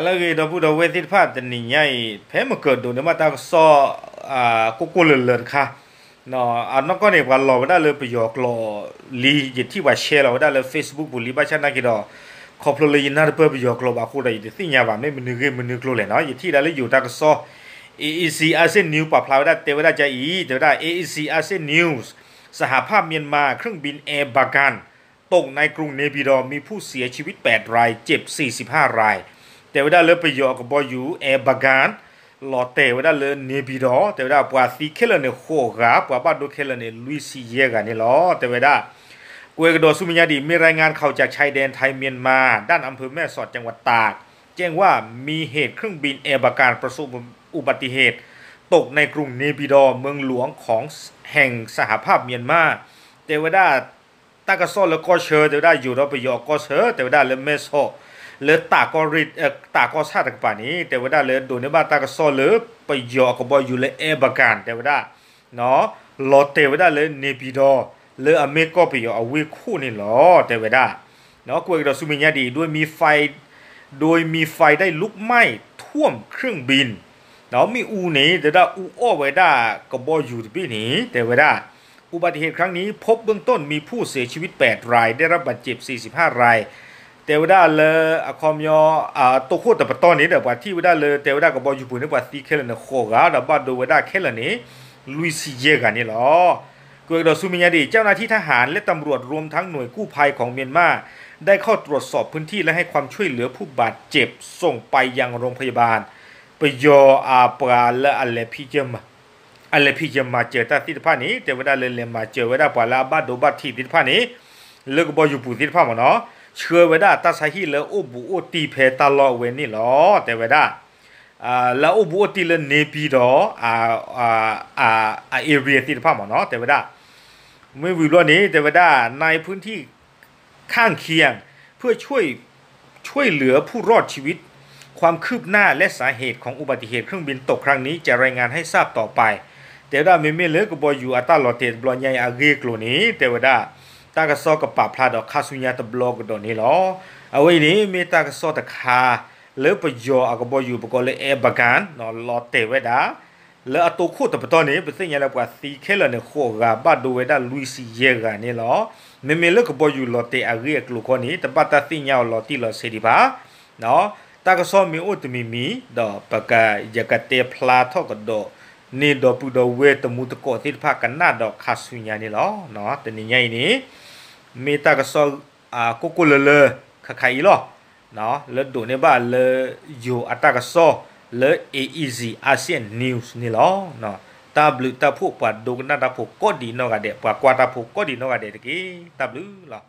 แล้วก็เราพูดเอาเวทีพาดแต่นี่ไงเพ่มาเกิดดูเนี่ยมาตาซอกุกุเลินค่ะเนาะนักก็เนี่ยวันเราได้เลยไปหยอกล้อลีอย่างที่ว่าแชร์เราได้เลย Facebook บุรีบ้านฉันนักกีฬาขอบเลยยินดีเพื่อไปหยอกล้อบางคนได้ที่เนี่ยว่าไม่มันนึกเลยเนาะอย่างที่ได้เลยอยู่ตาซอ AEC อาเซียนนิวปรับพลาวได้เทวดาใจเทวดา AEC อาเซียนนิวส์สหภาพเมียนมาเครื่องบินแอร์บากันตกในกรุงเนปิดอมีผู้เสียชีวิต8รายเจ็บ45รายแต่ว่าได้เลยไปยอกับบอยู่แอร์บากันหลอดแต่ว่าได้เลยเนปิดอแต่ว่าปวาซีเคลเนโคกาปวาบาดูเคลเนลุยซีเยกันนี่หรอแต่ว่าได้กวยกระโดดสุมิยาดีมีรายงานเข้าจากชายแดนไทยเมียนมาด้านอำเภอแม่สอดจังหวัดตากแจ้งว่ามีเหตุเครื่องบินแอร์บากันประสบอุบัติเหตุตกในกรุงเนปิดอเมืองหลวงของแห่งสหภาพเมียนมาแต่ว่าได้ตากระโซแล้วก็เชิญแต่ว่าได้อยู่เราไปยอก็เชิญแต่ว่าได้เลยเมโซเลยตากอริดตากอซาตกป่านี้แต่ว่าได้เลยโดนในบ้านตากระโซเลยไปยอกับบอยู่เลยแอร์บากันแต่ว่าได้เนาะรถแต่ว่าได้เลยเนปิดอเลยอเมริกาไปยอเอาไว้คู่นี่หรอแต่ว่าได้เนาะกูเองเราสุมิญญาดีด้วยมีไฟได้ลุกไหม้ท่วมเครื่องบินเนาะมีอูนี่แต่ได้อูอ้อไว้ได้กับบอยู่ที่นี่แต่ว่าได้อุบัติเหตุครั้งนี้พบเบื้องต้นมีผู้เสียชีวิต8รายได้รับบาดเจ็บ45รายแต่ว่าได้เลยคอมยอตัวโคตรปตอนนี้เดี๋ยวว่าที่ว่าได้เลยแต่ว่าได้กับบอยู่ปุ่นนี่ว่าที่เคลนโคกาดับบัดดูว่าได้เคลนี่ลุยซีเยกันนี่หรอกูเดซูมิญาดีเจ้าหน้าที่ทหารและตำรวจรวมทั้งหน่วยกู้ภัยของเมียนมาได้เข้าตรวจสอบพื้นที่และให้ความช่วยเหลือผู้บาดเจ็บส่งไปยังโรงพยาบาลไปยอปราและอะไรพี่เจมาเจอตาที่ผ้านี้แต่ว่าได้เลยมาเจอว่าได้ปลาบ้าดูบ้าที่ที่ผ้านี้เลิกบอยู่ปุ่นที่ผ้าหมดเนาะเชื่อว่าได้ตาสาฮีแล้วโอบุโอตีเพตาลอเวนี่หรอแต่ว่าได้แล้วโอบุโอตีเลยเนปีดอเอเรียที่ผ้าหมดเนาะแต่ว่าได้เมื่อวิวนี้แต่ว่าได้ในพื้นที่ข้างเคียงเพื่อช่วยเหลือผู้รอดชีวิตความคืบหน้าและสาเหตุของอุบัติเหตุเครื่องบินตกครั้งนี้จะรายงานให้ทราบต่อไปแต่ว่าไม่เลิกบอยู่อัตลอดเตบลอยใหญ่อาเกกโลนี้แต่ว่าตากระซอกับป่าพลาดอกคาสุญญาตบลอกโดนนี่หรอเอาไว้นี้มีตากระซอตะคาเลิกไปยออักบอยู่ปกเลยแอบกันนอนลอเตไว้ด้าแล้วตัวคู่ตัวตอนนี้เป็นสิ่งอย่างไรกว่าสีเคลเนี่ยโคกาบ้าดูไว้ด้าลุยซีเยกันนี่หรอไม่เลิกบอยู่ลอเตอาเกกลูกคนนี้แต่บ้าตัดสิ่งยาวลอตีลอเสดีบ้าเนาะตากระซอมีอุตมีดอกปากกายากเตพลาทอกดอนี่ดอกปูดอกเวตมุตโกที่พากันหน้าดอกคาสุญญานี่หรอเนาะแต่นี่ไงนี่มีตากระซอกุเลขายหรอเนาะแล้วดูในบ้านเลยอยู่อัตากระซอเลย AEC อาเซียนนิวส์นี่หรอเนาะตาบลือตาผู้ปัดดูกันหน้าตาผู้ก็ดีนอกกันเด็กปัดกว่าตาผู้ก็ดีนอกกันเด็กกี้ตาบลือหรอ